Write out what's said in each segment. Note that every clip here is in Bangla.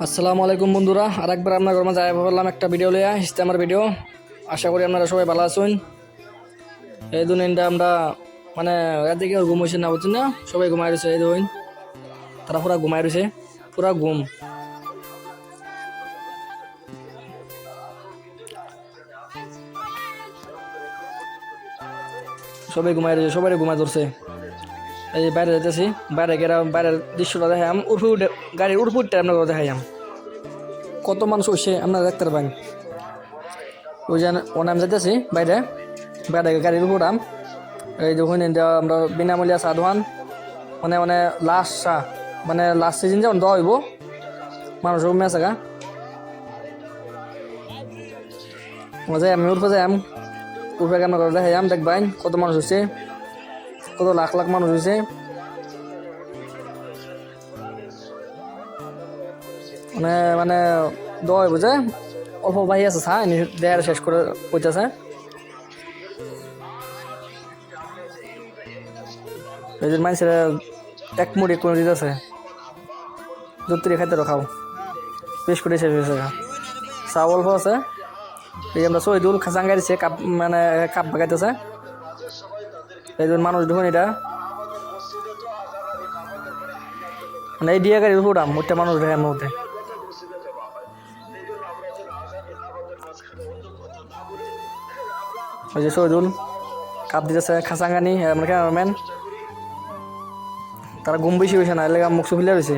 আসসালামু আলাইকুম বন্ধুরা, আরেকবার আপনার ঘর মাঝে বললাম একটা ভিডিও লইয়া ইস্তেমার ভিডিও। আশা করি আপনারা সবাই ভালো আছেন। এই দুনিয়াটা আমরা মানে রাতে আর ঘুম হয়েছে না, বুঝছেন না? সবাই ঘুমাই রয়েছে, এই দুন তারা পুরা ঘুমাই রয়েছে, পুরা ঘুম। সবাই ঘুমাই রয়েছে, সবাই ঘুমাই ধরছে। এই যে বাইরে যেতেছি, বাইরে গেলাম, বাইরের দৃশ্যটা দেখাম, গাড়ির উঠপুরটা আপনার দেখাইলাম। কত মানুষ হচ্ছে আপনারা দেখতে পাবেন। ওই যে ও নাম যেতেছি বাইরে, বাইরে গাড়ির উপর নাম। এই যখন আমরা বিনামূল্যা চা দোকান, মানে মানে লাস্ট চা, মানে লাস্ট সিজন যেমন দেওয়া হইব মানুষ কমে আছে গা। যাই আমি উঠে যাই, উঠে আপনার ঘরে দেখাইলাম, দেখবেন কত মানুষ হচ্ছে, কত লাখ লাখ মানুষ হয়েছে। মানে মানে দেওয়া হইব যে অল্প বাহি আছে চা, দেয়ার শেষ করে কইতেছে। এই যে মানুষের এক মুড়ি কোনো দিতেছে, দুত্রি খাইতে রাখাও বেশ করে শেষ হয়েছে। চা অল্প আছে। এই আমরা শহীদুল খাসাঙ্গাই দিচ্ছে, কাপ মানে কাপ বাগাইতেছে। এই যে মানুষ দেখুন, এটা মানে এই দিয়ে গাড়ি উঠাম ওটা মানুষ দেখে এর মধ্যে। ওই যে শহীদুল কাপ দিতেছে, খাসাঙ্গানি আমরা ক্যামেরাম্যান। তারা ঘুম বেশি হয়েছে না, এলাকা মুখ ফুলে রয়েছে।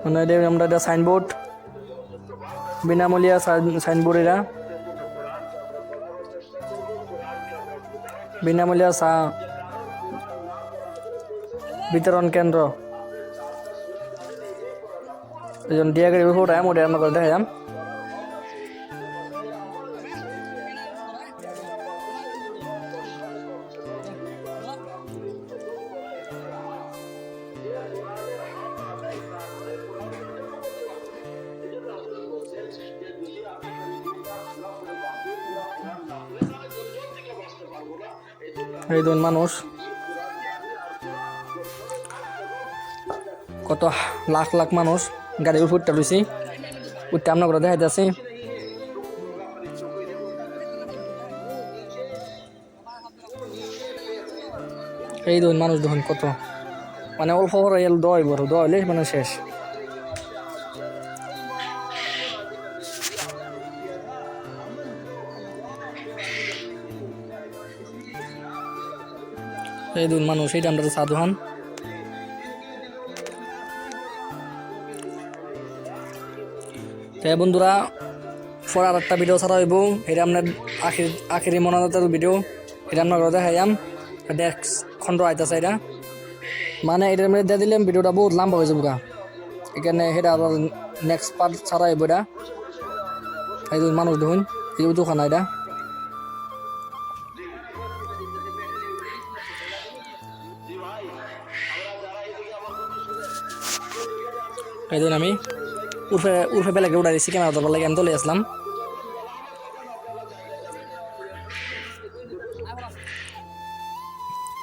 মানে আমরা এটা সাইনবোর্ড, বিনামূল্যা সাইনবোর্ড, এরা বিনামূল্যা চা বিতরণ কেন্দ্র। এই জন্য দিয়া গাড়ি উঠাম, ওটা আমরা করে দেখাম। এই দুজন মানুষ, কত লাখ লাখ মানুষ গাড়ির উপরটা রয়েছি, উঠতে আমরা করে দেখাইতেছি। এই দুজন মানুষ দেখুন কত, মানে অল্প দয় বড় দইলে মানে শেষ। এই দুজন মানুষ, এইটা আমরা চা দোকান। বন্ধুরা, পর আর একটা ভিডিও ছাড়া হইব, এটা আপনার আখেরি মনোনতার ভিডিও, এটা আপনার ঘরে দেখাইলাম। নেক্সট খন্ড আইতেছে এটা, মানে এটার মধ্যে দিয়ে দিলাম ভিডিওটা বহুত লম্বা হয়ে যাবো গা, এখানে সেটা আবার নেক্সট পার্ট ছাড়া হইব এটা। এই মানুষ দেখুন, এই দোকান এটা। এই দিন আমি উর্ফে বেলাকে উড়াই দিচ্ছি, ক্যামেরা ধরবার লাগে আমি চলে আসলাম।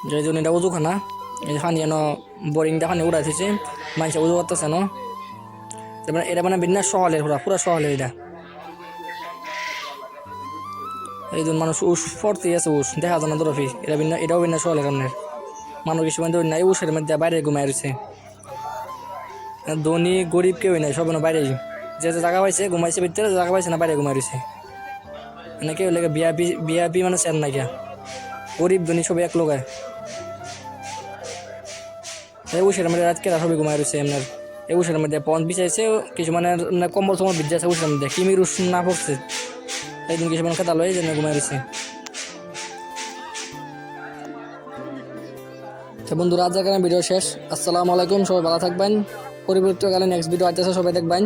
যে জন্য এটা উজুখানা, এই পানি এন বোরিংটা পানি উড়াই দিচ্ছে, মানুষে উজু করতেছে না। এটা মানে বিন্যাস সহলের, পুরা সহলের এটা। এই জন্য মানুষ উস পড়তে আছে, উস দেখা যায় না দরফি, এটাও বিন্যাস সহলের আপনার। মানুষ কিছু মানে নাই, উসের মধ্যে বাইরে ঘুমাই রয়েছে। ধনী গরিব কেউ নাই, সব বাইরে, যে জায়গা পাইছে ঘুমাইছে, ভিতরে জায়গা পাইছে না বাইরে ঘুমাই রয়েছে। মানে কেউ লেগে বিয়াপি মানে চেন নাই গিয়া, গরিব ধনী সবই এক লোক। এই উসের মধ্যে রাত কেরা সবই ঘুমাই রয়েছে আপনার। এই উসের মধ্যে পঞ্চ বিছাইছে, কিছু মানে কম্বল সময় বিদ্যাছে উসের মধ্যে, কিমির উস না পড়ছে। এই দিন কিছু মানে খেতা লয় যেন ঘুমাই রয়েছে। বন্ধুরা, আজ এখানে ভিডিও শেষ। আসসালামু আলাইকুম, সবাই ভালো থাকবেন। পরবর্তীকালে নেক্সট ভিডিও আসতেছে, সবাই দেখবেন।